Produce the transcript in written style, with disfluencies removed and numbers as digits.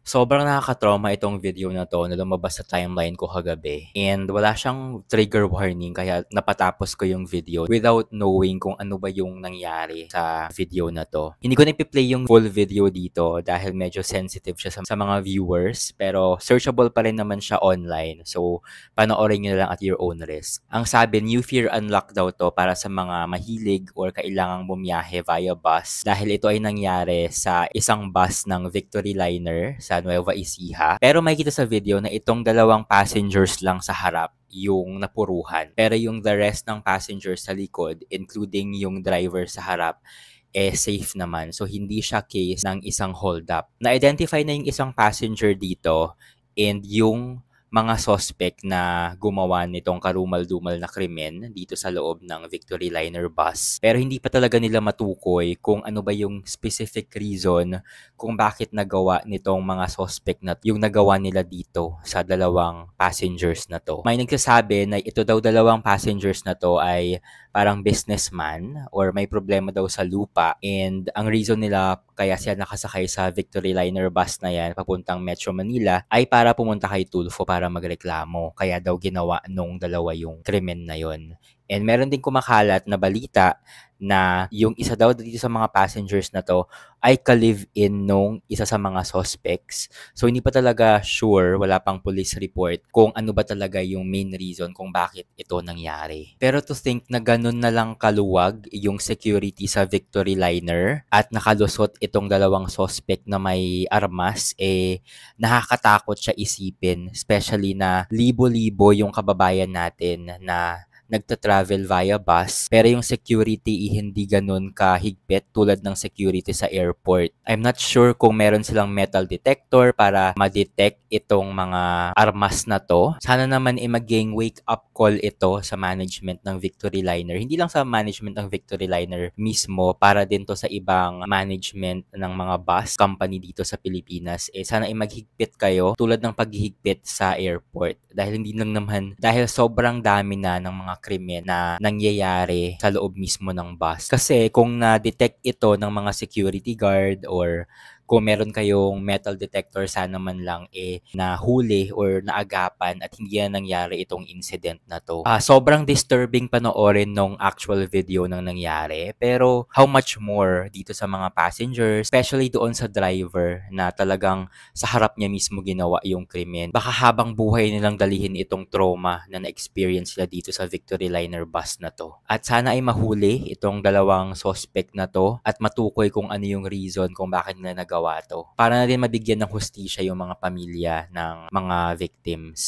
Sobrang nakaka-trauma itong video na 'to na lumabas sa timeline ko kagabi and wala siyang trigger warning kaya napatapos ko yung video without knowing kung ano ba yung nangyari sa video na 'to. Hindi ko na ipi-play yung full video dito dahil medyo sensitive siya sa mga viewers, pero searchable pa rin naman siya online. So, panoorin niyo na lang at your own risk. Ang sabi, New Fear Unlock daw 'to para sa mga mahilig or kailangang bumiyahe via bus dahil ito ay nangyari sa isang bus ng Victory Liner sa Nueva Ecija. Pero makikita sa video na itong dalawang passengers lang sa harap yung napuruhan. Pero yung the rest ng passengers sa likod, including yung driver sa harap, safe naman. So, hindi siya case ng isang hold up. Na-identify na yung isang passenger dito and yung mga suspect na gumawa nitong karumal-dumal na krimen dito sa loob ng Victory Liner bus. Pero hindi pa talaga nila matukoy kung ano ba yung specific reason kung bakit nagawa nitong mga suspect na yung nagawa nila dito sa dalawang passengers na to. May nagsasabi na ito daw dalawang passengers na to ay parang businessman or may problema daw sa lupa and ang reason nila kaya siya nakasakay sa Victory Liner bus na yan papuntang Metro Manila ay para pumunta kay Tulfo para magreklamo. Kaya daw ginawa nung dalawa yung krimen na yon. And meron din kumakalat na balita na yung isa daw dito sa mga passengers na to ay ka-live-in nung isa sa mga suspects. So hindi pa talaga sure, wala pang police report kung ano ba talaga yung main reason kung bakit ito nangyari. Pero to think na ganun na lang kaluwag yung security sa Victory Liner at nakalusot itong dalawang suspect na may armas, nakakatakot siya isipin, especially na libo-libo yung kababayan natin na nagta-travel via bus pero yung security hindi ganun kahigpit tulad ng security sa airport. I'm not sure kung meron silang metal detector para ma-detect itong mga armas na to. Sana naman maging wake up call ito sa management ng Victory Liner. Hindi lang sa management ng Victory Liner mismo, para din to sa ibang management ng mga bus company dito sa Pilipinas. Sana maghigpit kayo tulad ng paghihigpit sa airport dahil hindi lang naman dahil sobrang dami na ng mga krimen na nangyayari sa loob mismo ng bus. Kasi kung na-detect ito ng mga security guard or kung meron kayong metal detector, sana man lang nahuli or naagapan at hindi na nangyari itong incident na to. Sobrang disturbing panoorin nung actual video ng nangyari, pero how much more dito sa mga passengers, especially doon sa driver na talagang sa harap niya mismo ginawa yung krimen. Baka habang buhay nilang dalihin itong trauma na na-experience nila dito sa Victory Liner bus na to. At sana ay mahuli itong dalawang suspect na to at matukoy kung ano yung reason kung bakit nila nagawa to. Para na din mabigyan ng hustisya yung mga pamilya ng mga victims.